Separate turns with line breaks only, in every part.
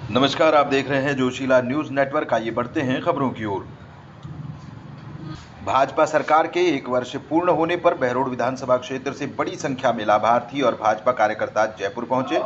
नमस्कार, आप देख रहे हैं जोशीला न्यूज नेटवर्क। आइए बढ़ते हैं खबरों की ओर। भाजपा सरकार के 1 वर्ष पूर्ण होने पर बहरोड विधानसभा क्षेत्र से बड़ी संख्या में लाभार्थी और भाजपा कार्यकर्ता जयपुर पहुंचे।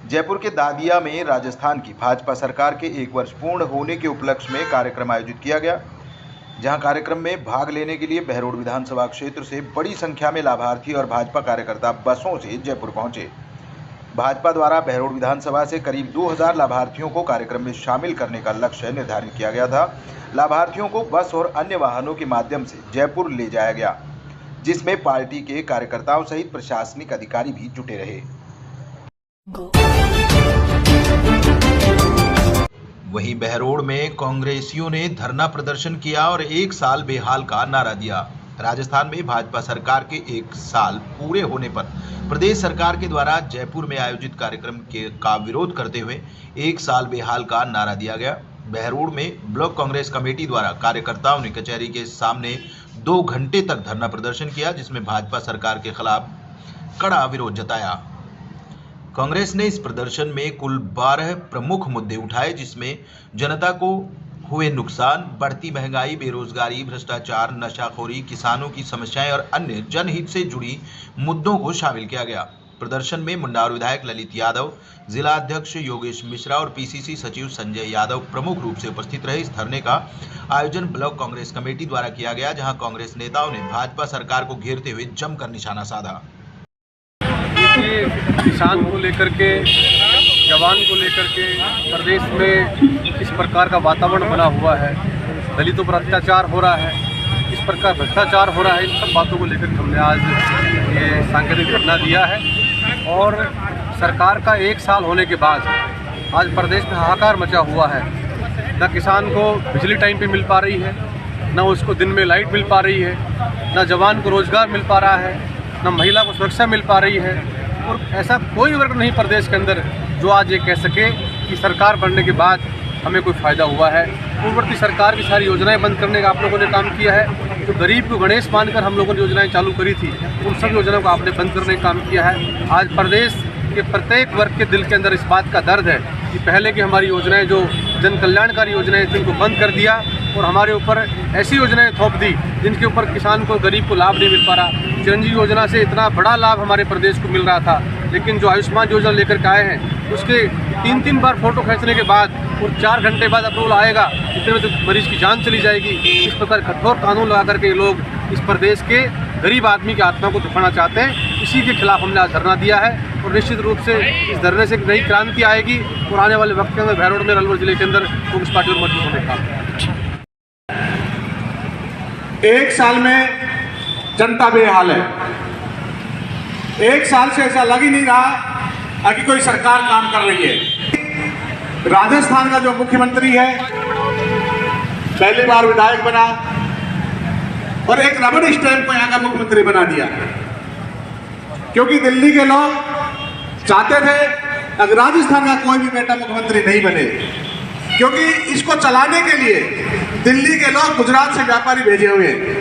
जयपुर के दादिया में राजस्थान की भाजपा सरकार के 1 वर्ष पूर्ण होने के उपलक्ष्य में कार्यक्रम आयोजित किया गया, जहां कार्यक्रम में भाग लेने के लिए बहरोड विधानसभा क्षेत्र से बड़ी संख्या में लाभार्थी और भाजपा कार्यकर्ता बसों से जयपुर पहुंचे। भाजपा द्वारा बहरोड विधानसभा से करीब 2000 लाभार्थियों को कार्यक्रम में शामिल करने का लक्ष्य निर्धारित किया गया था। लाभार्थियों को बस और अन्य वाहनों के माध्यम से जयपुर ले जाया गया, जिसमें पार्टी के कार्यकर्ताओं सहित प्रशासनिक अधिकारी भी जुटे रहे। वहीं बहरोड में कांग्रेसियों ने धरना प्रदर्शन किया और 1 साल बेहाल का नारा दिया। राजस्थान में भाजपा सरकार के 1 साल पूरे होने पर प्रदेश सरकार के द्वारा जयपुर में आयोजित कार्यक्रम का विरोध करते हुए 1 साल बेहाल का नारा दिया गया। बहरोड में ब्लॉक कांग्रेस कमेटी द्वारा कार्यकर्ताओं ने कचहरी के सामने 2 घंटे तक धरना प्रदर्शन किया, जिसमें भाजपा सरकार के खिलाफ कड़ा विरोध जताया। कांग्रेस ने इस प्रदर्शन में कुल 12 प्रमुख मुद्दे उठाए, जिसमें जनता को हुए नुकसान, बढ़ती महंगाई, बेरोजगारी, भ्रष्टाचार, नशाखोरी, किसानों की समस्याएं और अन्य जनहित से जुड़ी मुद्दों को शामिल किया गया। प्रदर्शन में मुंडावर विधायक ललित यादव, जिला अध्यक्ष योगेश मिश्रा और पीसीसी सचिव संजय यादव प्रमुख रूप से उपस्थित रहे। इस धरने का आयोजन ब्लॉक कांग्रेस कमेटी द्वारा किया गया, जहां कांग्रेस नेताओं ने भाजपा सरकार को घेरते हुए जमकर निशाना साधा।
किसान को लेकर के, जवान को लेकर के प्रदेश में इस प्रकार का वातावरण बना हुआ है, दलितों पर अत्याचार हो रहा है, इस प्रकार भ्रष्टाचार हो रहा है, इन सब बातों को लेकर हमने आज ये सांकेतिक धरना दिया है। और सरकार का 1 साल होने के बाद आज प्रदेश में हाहाकार मचा हुआ है। न किसान को बिजली टाइम पे मिल पा रही है, न उसको दिन में लाइट मिल पा रही है, न जवान को रोजगार मिल पा रहा है, न महिला को सुरक्षा मिल पा रही है। और ऐसा कोई वर्ग नहीं प्रदेश के अंदर जो आज ये कह सके कि सरकार बनने के बाद हमें कोई फ़ायदा हुआ है। पूर्ववर्ती सरकार की सारी योजनाएं बंद करने का आप लोगों ने काम किया है। जो गरीब को गणेश मानकर हम लोगों ने योजनाएं चालू करी थी, उन सब योजनाओं को आपने बंद करने का काम किया है। आज प्रदेश के प्रत्येक वर्ग के दिल के अंदर इस बात का दर्द है कि पहले की हमारी योजनाएं, जो जन कल्याणकारी योजनाएं थी, उनको बंद कर दिया और हमारे ऊपर ऐसी योजनाएं थोप दी जिनके ऊपर किसान को, गरीब को लाभ नहीं मिल पा रहा। चिरंजीवी योजना से इतना बड़ा लाभ हमारे प्रदेश को मिल रहा था, लेकिन जो आयुष्मान योजना लेकर के आए हैं उसके 3-3 बार फोटो खींचने के बाद और 4 घंटे बाद अप्रूवल आएगा, इतने में तो मरीज की जान चली जाएगी। इस प्रकार कठोर कानून लगा करके ये लोग इस प्रदेश के गरीब आदमी की आत्मा को दुखाना चाहते हैं। इसी के खिलाफ हमने आज धरना दिया है और निश्चित रूप से इस धरने से नई क्रांति आएगी और आने वाले वक्त के अंदर बहरोड में, अलवर जिले के अंदर कांग्रेस पार्टी और मजबूत होने का।
1 साल में जनता बेहाल है। 1 साल से ऐसा लग ही नहीं रहा कि कोई सरकार काम कर रही है। राजस्थान का जो मुख्यमंत्री है, पहली बार विधायक बना और एक रबड़ स्टैंप को यहां का मुख्यमंत्री बना दिया, क्योंकि दिल्ली के लोग चाहते थे अगर राजस्थान का कोई भी बेटा मुख्यमंत्री नहीं बने, क्योंकि इसको चलाने के लिए दिल्ली के लोग गुजरात से व्यापारी भेजे हुए हैं।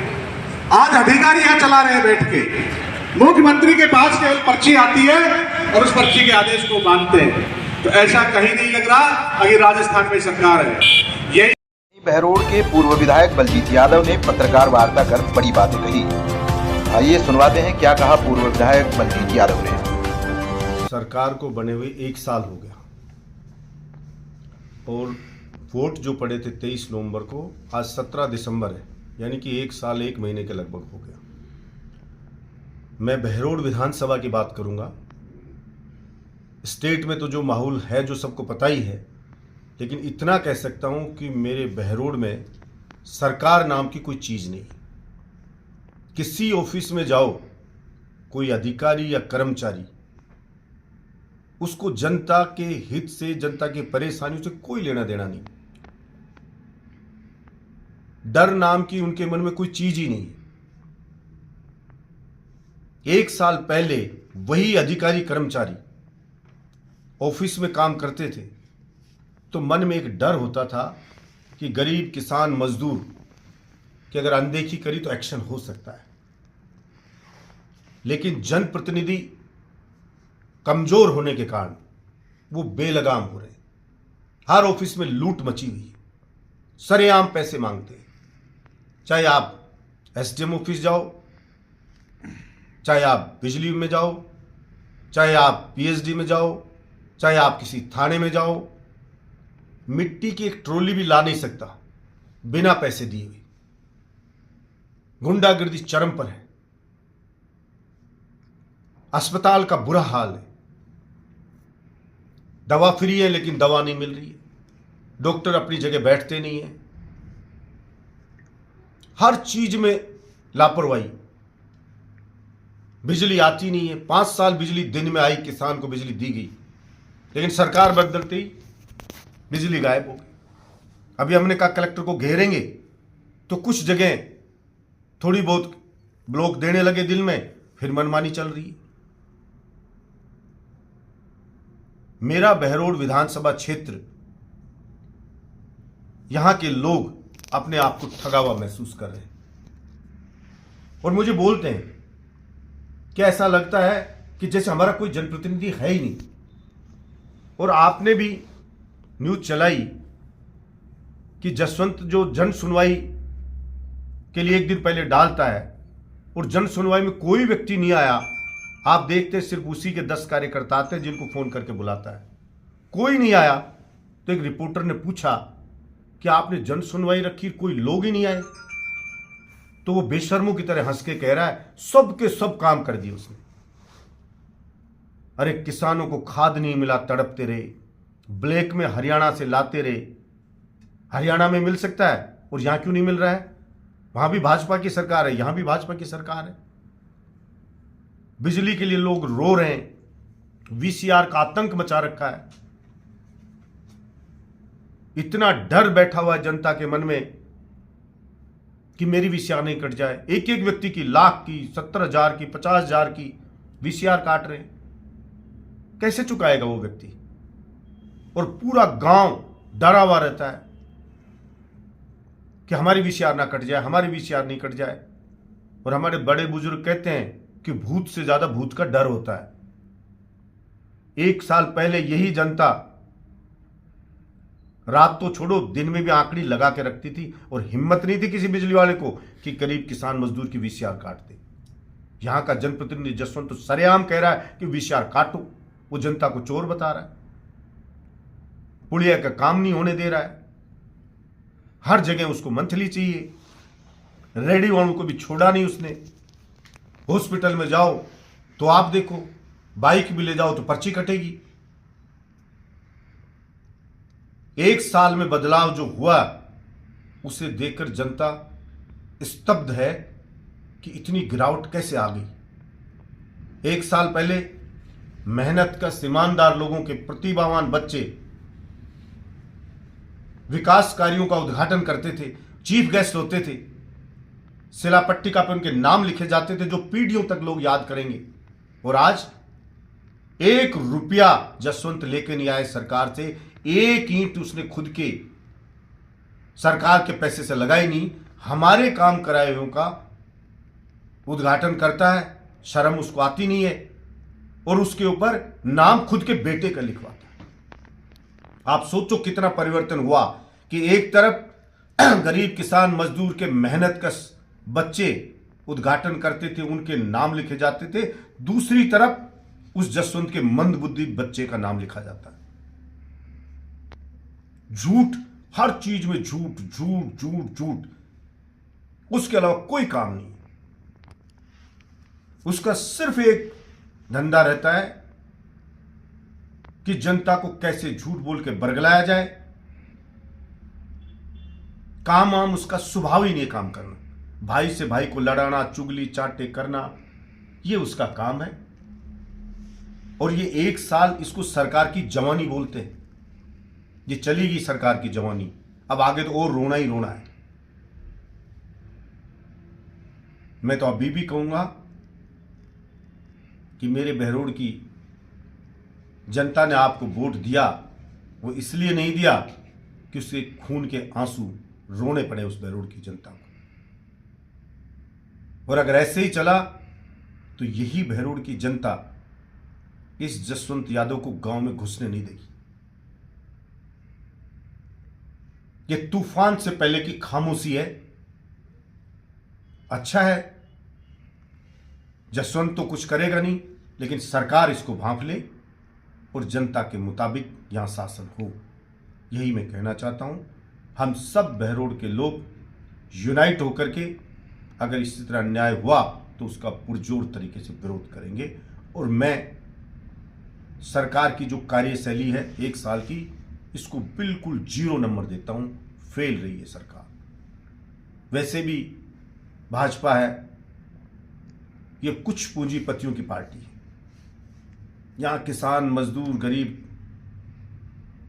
आज अधिकारी यहां चला रहे हैं बैठ के। मुख्यमंत्री के पास केवल पर्ची आती है और उस पर्ची के आदेश को मानते हैं। तो ऐसा कहीं नहीं लग रहा अगर राजस्थान में सरकार है। यही
बहरोड के पूर्व विधायक बलजीत यादव ने पत्रकार वार्ता कर बड़ी बातें कही। आइए सुनवाते हैं क्या कहा पूर्व विधायक बलजीत यादव ने।
सरकार को बने हुए 1 साल हो गया और वोट जो पड़े थे 23 नवंबर को, आज 17 दिसंबर है, यानी कि 1 साल 1 महीने के लगभग हो गया। मैं बहरोड विधानसभा की बात करूंगा। स्टेट में तो जो माहौल है जो सबको पता ही है, लेकिन इतना कह सकता हूं कि मेरे बहरोड में सरकार नाम की कोई चीज़ नहीं। किसी ऑफिस में जाओ, कोई अधिकारी या कर्मचारी, उसको जनता के हित से, जनता की परेशानियों से कोई लेना देना नहीं। डर नाम की उनके मन में कोई चीज ही नहीं। 1 साल पहले वही अधिकारी कर्मचारी ऑफिस में काम करते थे तो मन में एक डर होता था कि गरीब, किसान, मजदूर कि अगर अनदेखी करी तो एक्शन हो सकता है। लेकिन जनप्रतिनिधि कमजोर होने के कारण वो बेलगाम हो रहे। हर ऑफिस में लूट मची हुई है, सरेआम पैसे मांगते हैं। चाहे आप एसडीएम ऑफिस जाओ, चाहे आप बिजली में जाओ, चाहे आप पीएचडी में जाओ, चाहे आप किसी थाने में जाओ, मिट्टी की एक ट्रॉली भी ला नहीं सकता बिना पैसे दिए हुए। गुंडागर्दी चरम पर है। अस्पताल का बुरा हाल है। दवा फ्री है लेकिन दवा नहीं मिल रही है। डॉक्टर अपनी जगह बैठते नहीं है। हर चीज में लापरवाही। बिजली आती नहीं है। 5 साल बिजली दिन में आई, किसान को बिजली दी गई, लेकिन सरकार बदलते ही बिजली गायब हो गई। अभी हमने कहा कलेक्टर को घेरेंगे, तो कुछ जगह थोड़ी बहुत ब्लॉक देने लगे दिल में, फिर मनमानी चल रही है। मेरा बहरोड विधानसभा क्षेत्र, यहां के लोग अपने आप को ठगा हुआ महसूस कर रहे हैं और मुझे बोलते हैं कि ऐसा लगता है कि जैसे हमारा कोई जनप्रतिनिधि है ही नहीं। और आपने भी न्यूज चलाई कि जसवंत जो जन सुनवाई के लिए एक दिन पहले डालता है और जन सुनवाई में कोई व्यक्ति नहीं आया। आप देखते सिर्फ उसी के 10 कार्यकर्ता आते हैं जिनको फोन करके बुलाता है, कोई नहीं आया। तो एक रिपोर्टर ने पूछा कि आपने जन सुनवाई रखी, कोई लोग ही नहीं आए। तो वो बेशर्मों की तरह हंस के कह रहा है सबके सब काम कर दिए उसने। अरे किसानों को खाद नहीं मिला, तड़पते रहे, ब्लैक में हरियाणा से लाते रहे। हरियाणा में मिल सकता है और यहां क्यों नहीं मिल रहा है? वहां भी भाजपा की सरकार है, यहां भी भाजपा की सरकार है। बिजली के लिए लोग रो रहे हैं। वीसीआर का आतंक मचा रखा है। इतना डर बैठा हुआ है जनता के मन में कि मेरी वीसीआर नहीं कट जाए। एक एक व्यक्ति की लाख की, 70,000 की, 50,000 की वीसीआर काट रहे हैं। कैसे चुकाएगा वो व्यक्ति? और पूरा गांव डरा हुआ रहता है कि हमारी वीसीआर ना कट जाए, हमारी वीसीआर नहीं कट जाए। और हमारे बड़े बुजुर्ग कहते हैं कि भूत से ज्यादा भूत का डर होता है। 1 साल पहले यही जनता रात तो छोड़ो, दिन में भी आंकड़ी लगा के रखती थी और हिम्मत नहीं थी किसी बिजली वाले को कि गरीब किसान मजदूर की वीसीआर काट दे। यहां का जनप्रतिनिधि जसवंत तो सरेआम कह रहा है कि वीसीआर काटो। वो जनता को चोर बता रहा है। पुलिया का काम नहीं होने दे रहा है। हर जगह उसको मंथली चाहिए। रेडी वालों को भी छोड़ा नहीं उसने। हॉस्पिटल में जाओ तो आप देखो, बाइक भी ले जाओ तो पर्ची कटेगी। 1 साल में बदलाव जो हुआ उसे देखकर जनता स्तब्ध है कि इतनी गिरावट कैसे आ गई। 1 साल पहले मेहनत का ईमानदार लोगों के प्रतिभावान बच्चे विकास कार्यों का उद्घाटन करते थे, चीफ गेस्ट होते थे, शिलापट्टिका पर उनके नाम लिखे जाते थे जो पीढ़ियों तक लोग याद करेंगे। और आज 1 रुपया जसवंत लेके नहीं आए सरकार से। 1 ईंट उसने खुद के सरकार के पैसे से लगाई नहीं। हमारे काम कराए हुए का उद्घाटन करता है, शर्म उसको आती नहीं है और उसके ऊपर नाम खुद के बेटे का लिखवाता है। आप सोचो कितना परिवर्तन हुआ कि एक तरफ गरीब किसान मजदूर के मेहनत का बच्चे उद्घाटन करते थे, उनके नाम लिखे जाते थे, दूसरी तरफ उस जसवंत के मंदबुद्धि बच्चे का नाम लिखा जाता है। झूठ, हर चीज में झूठ झूठ झूठ झूठ, उसके अलावा कोई काम नहीं। उसका सिर्फ एक धंधा रहता है कि जनता को कैसे झूठ बोल के बरगलाया जाए। काम आम उसका स्वभाव ही नहीं काम करना। भाई से भाई को लड़ाना, चुगली चाटे करना, ये उसका काम है। और ये 1 साल इसको सरकार की जवानी बोलते हैं। ये चलेगी सरकार की जवानी, अब आगे तो और रोना ही रोना है। मैं तो अभी भी कहूंगा कि मेरे बहरोड की जनता ने आपको वोट दिया, वो इसलिए नहीं दिया कि उसके खून के आंसू रोने पड़े उस बहरोड की जनता को। और अगर ऐसे ही चला तो यही बहरोड की जनता इस जसवंत यादव को गांव में घुसने नहीं देगी। ये तूफान से पहले की खामोशी है। अच्छा है, जसवंत तो कुछ करेगा नहीं, लेकिन सरकार इसको भांप ले और जनता के मुताबिक यहां शासन हो। यही मैं कहना चाहता हूं। हम सब बहरोड़ के लोग यूनाइट होकर के अगर इसी तरह अन्याय हुआ तो उसका पुरजोर तरीके से विरोध करेंगे। और मैं सरकार की जो कार्यशैली है 1 साल की, इसको बिल्कुल 0 नंबर देता हूं। फेल रही है सरकार। वैसे भी भाजपा है, ये कुछ पूंजीपतियों की पार्टी है। यहां किसान, मजदूर, गरीब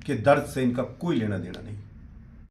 के दर्द से इनका कोई लेना देना नहीं।